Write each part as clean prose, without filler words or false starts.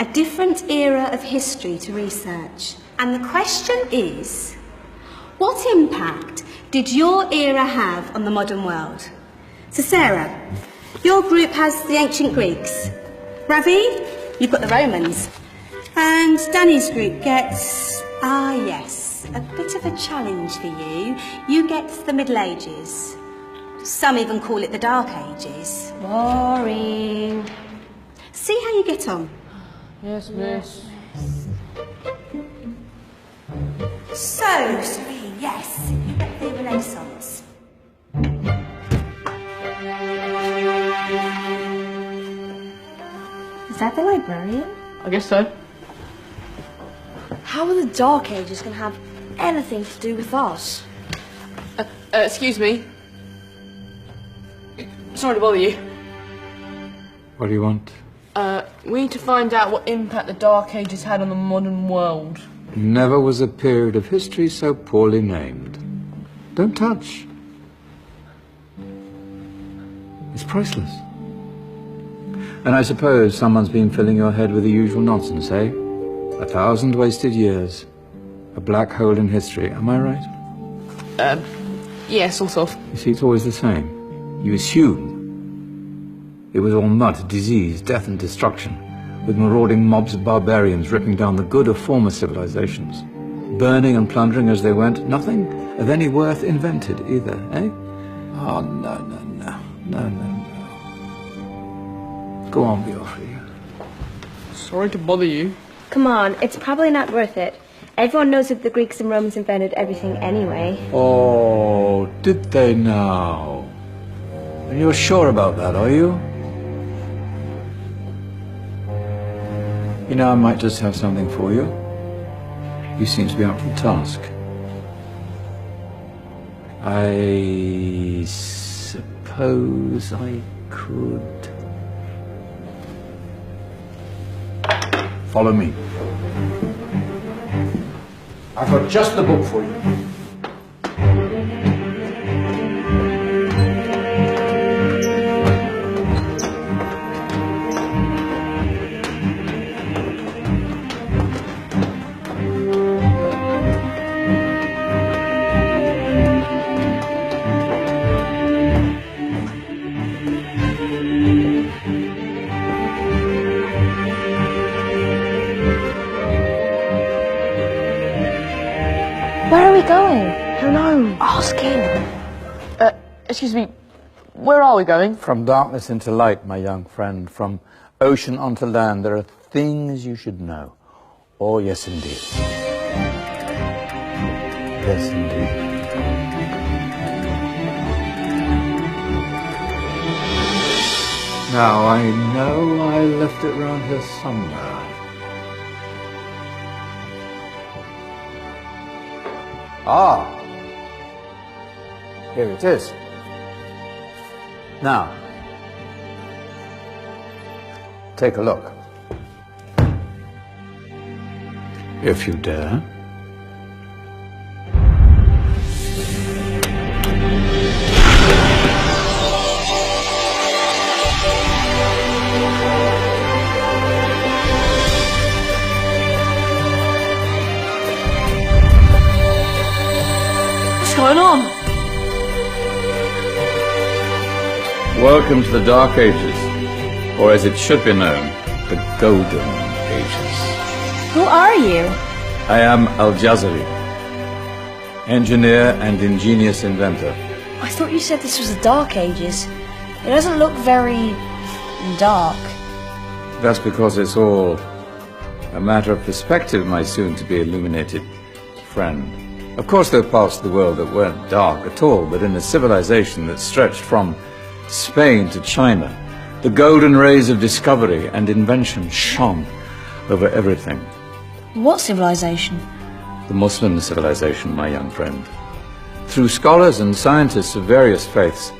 a different era of history to research. And the question is, what impact did your era have on the modern world? So Sarah, your group has the ancient Greeks. Ravi, you've got the Romans. And Danny's group gets, yes, a bit of a challenge for you. You get the Middle Ages. Some even call it the Dark Ages. Boring. See how you get on. Yes, miss. So, Serene, yes, you get the Renaissance. Is that the librarian? I guess so. How are the Dark Ages going to have anything to do with us? Excuse me. Sorry to bother you. What do you want? We need to find out what impact the Dark Ages had on the modern world. Never was a period of history so poorly named. Don't touch. It's priceless. And I suppose someone's been filling your head with the usual nonsense, eh? 1,000 wasted years. A black hole in history, am I right? Yeah, sort of. You see, it's always the same. You assume it was all mud, disease, death and destruction, with marauding mobs of barbarians ripping down the good of former civilizations, burning and plundering as they went, nothing of any worth invented either, eh? Oh, no. Go on, Beofrey. Sorry to bother you. Come on, it's probably not worth it. Everyone knows that the Greeks and Romans invented everything anyway. Oh, did they now? And you're sure about that, are you? You know, I might just have something for you. You seem to be up for the task. I suppose I could... Follow me. I've got just the book for you. Where are we going? I don't know. Ask him. Excuse me, where are we going? From darkness into light, my young friend. From ocean onto land, there are things you should know. Oh, yes, indeed. Yes, indeed. Now, I know I left it round here somewhere. Ah, here it is. Now, take a look. If you dare. What's going on? Welcome to the Dark Ages, or as it should be known, the Golden Ages. Who are you? I am Al-Jazari, engineer and ingenious inventor. I thought you said this was the Dark Ages. It doesn't look very... dark. That's because it's all a matter of perspective, my soon-to-be illuminated friend. Of course, there are parts of the world that weren't dark at all, but in a civilization that stretched from Spain to China, the golden rays of discovery and invention shone over everything. What civilization? The Muslim civilization, my young friend. Through scholars and scientists of various faiths,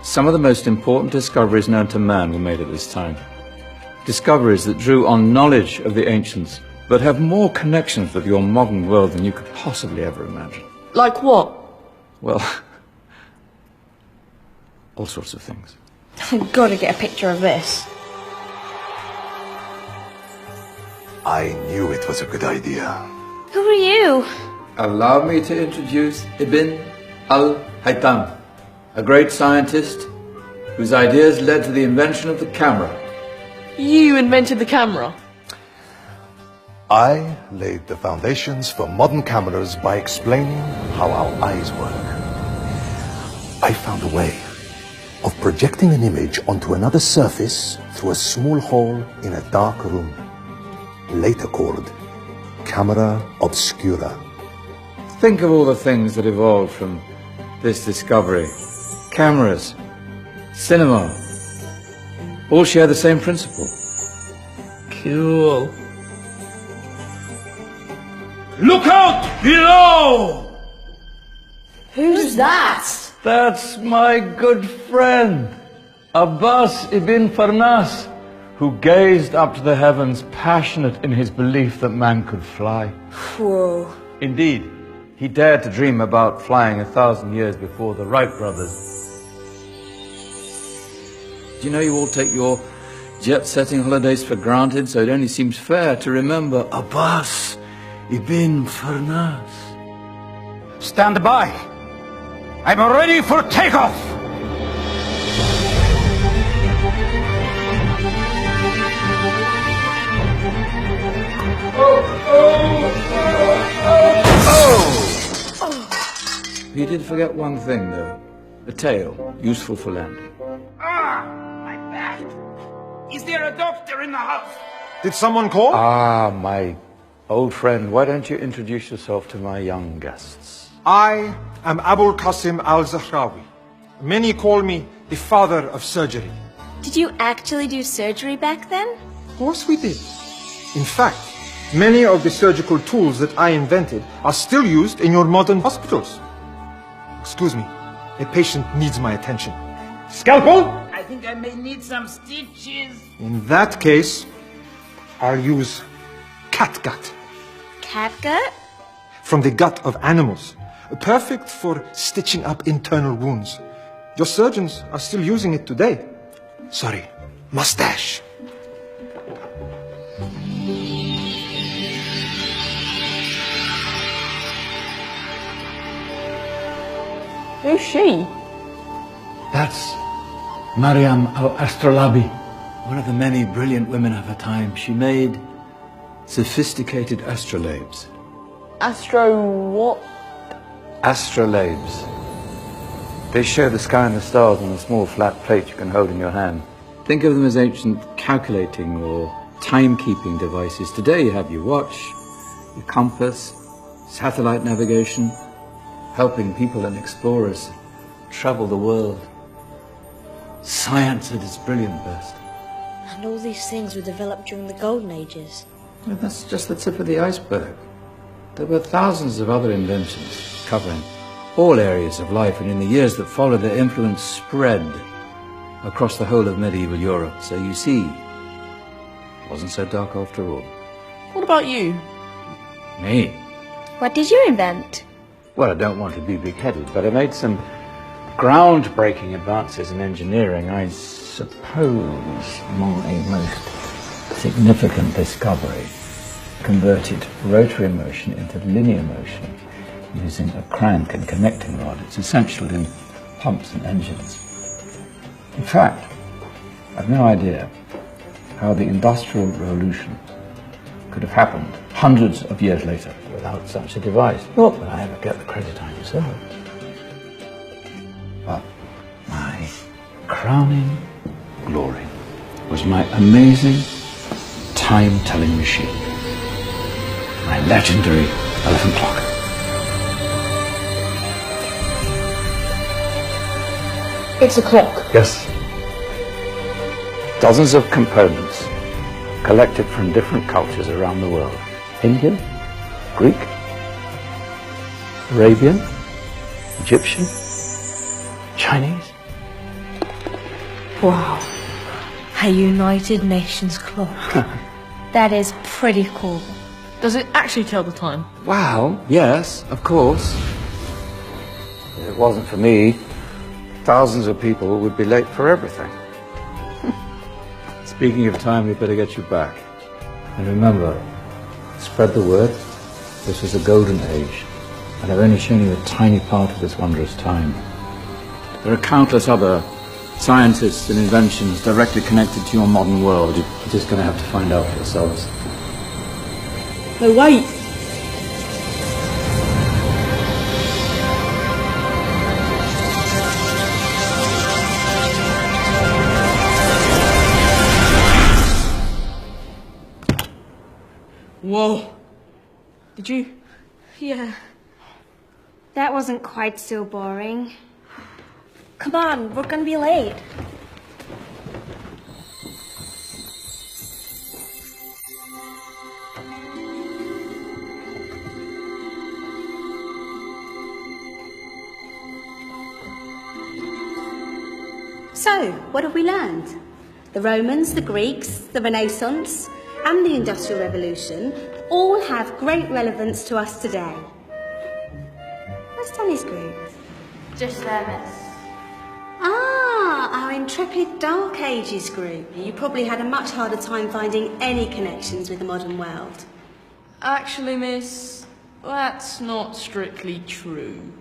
some of the most important discoveries known to man were made at this time. Discoveries that drew on knowledge of the ancients, but have more connections with your modern world than you could possibly ever imagine. Like what? Well, all sorts of things. I've got to get a picture of this. I knew it was a good idea. Who are you? Allow me to introduce Ibn al-Haytham, a great scientist whose ideas led to the invention of the camera. You invented the camera. I laid the foundations for modern cameras by explaining how our eyes work. I found a way of projecting an image onto another surface through a small hole in a dark room, later called camera obscura. Think of all the things that evolved from this discovery. Cameras, cinema, all share the same principle. Cool. Look out below! Who's that? That's my good friend, Abbas ibn Farnas, who gazed up to the heavens, passionate in his belief that man could fly. Whoa. Indeed, he dared to dream about flying 1,000 years before the Wright brothers. Do you know you all take your jet-setting holidays for granted, so it only seems fair to remember Abbas ibn Farnas. Stand by. I'm ready for takeoff. You did forget one thing, though. A tail, useful for landing. My back. Is there a doctor in the house? Did someone call? Ah, my old friend, why don't you introduce yourself to my young guests? I am Abul Qasim al-Zahrawi. Many call me the father of surgery. Did you actually do surgery back then? Of course we did. In fact, many of the surgical tools that I invented are still used in your modern hospitals. Excuse me, a patient needs my attention. Scalpel? I think I may need some stitches. In that case, I'll use catgut. Catgut? From the gut of animals. Perfect for stitching up internal wounds. Your surgeons are still using it today. Sorry, mustache. Who's she? That's Maryam al-Astrolabi, one of the many brilliant women of her time. She made sophisticated astrolabes. Astro what? Astrolabes. They show the sky and the stars on a small flat plate you can hold in your hand. Think of them as ancient calculating or timekeeping devices. Today you have your watch, your compass, satellite navigation, helping people and explorers travel the world. Science at its brilliant best. And all these things were developed during the Golden Ages. Well, that's just the tip of the iceberg. There were thousands of other inventions covering all areas of life, and in the years that followed, their influence spread across the whole of medieval Europe. So you see, it wasn't so dark after all. What about you? Me? What did you invent? Well, I don't want to be big-headed, but I made some groundbreaking advances in engineering. I suppose my most significant discovery converted rotary motion into linear motion using a crank and connecting rod. It's essential in pumps and engines. In fact, I've no idea how the Industrial Revolution could have happened hundreds of years later without such a device. Not that I ever get the credit I deserve. But my crowning glory was my amazing time-telling machine. My legendary elephant clock. It's a clock. Yes. Dozens of components collected from different cultures around the world. Indian, Greek, Arabian, Egyptian, Chinese. Wow. A United Nations clock. That is pretty cool. Does it actually tell the time? Wow, yes, of course. If it wasn't for me, thousands of people would be late for everything. Speaking of time, we better get you back. And remember, Spread the word. This was the Golden Age, and I've only shown you a tiny part of this wondrous time. There are countless other scientists and inventions directly connected to your modern world. You're just going to have to find out for yourselves. No, wait! Whoa. Did you? Yeah. That wasn't quite so boring. Come on, we're gonna be late. So, what have we learned? The Romans, the Greeks, the Renaissance, and the Industrial Revolution all have great relevance to us today. Where's Danny's group? Just there, miss. Ah, our intrepid Dark Ages group. You probably had a much harder time finding any connections with the modern world. Actually, miss, that's not strictly true.